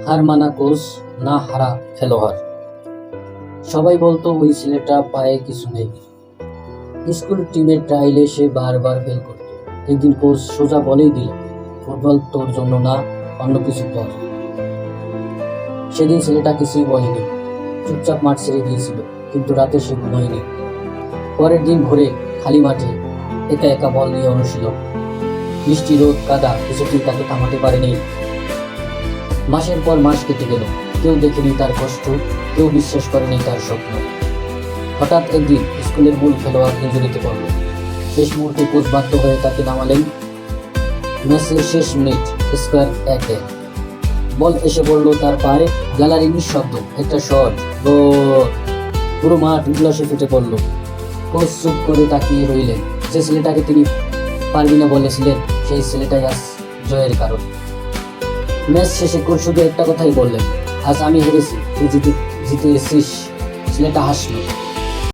হার মানা কোচ না হারা খেলোয়াড়। সবাই বলতো ওই ছেলেটা পায়ে কিছু নেই। স্কুল টিমের ট্রায়ালে সে বারবার ফেল করত। একদিন কোচ সোজা বলেই দিল, ফুটবল তোর জন্য না, অন্য কিছু কর। সেদিন ছেলেটা কিছুই বলেনি, চুপচাপ মাঠ ছেড়ে দিয়েছিল। কিন্তু রাতে সে ঘুমায়নি। পরের দিন ভোরে খালি মাঠে একা একা বল নিয়ে অনুশীলন। বৃষ্টি, রোদ, কাদা কিছুতেই তাকে থামাতে পারেনি। মাসের পর মাস কেটে গেল। কেউ দেখেনি তার কষ্ট, কেউ বিশ্বাস করেনি তার স্বপ্ন। হঠাৎ একদিন স্কুলের মূল খেলোয়াড় ইনজুরিতে পড়ল। শেষ মুহূর্তে কোচ বাধ্য হয়ে তাকে নামালেন। ম্যাচের শেষ মিনিট, স্কোয়ার 1-1। বল এসে পড়ল তার পায়ে, গ্যালারি নিঃশব্দ, একটা শট, গোল। পুরো মাঠ উল্লাসে ফেটে পড়ল। কোচ চুপ করে তাকিয়ে রইলেন। যে ছেলেটাকে তিনি পারবি না বলেছিলেন, সেই ছেলেটাই আজ জয়ের কারণ। ম্যাচ শেষে কোচ শুধু একটা কথাই বললেন, আজ আমি হেরেছি, তুই জিতে এসেছিস। ছেলেটা হাসল।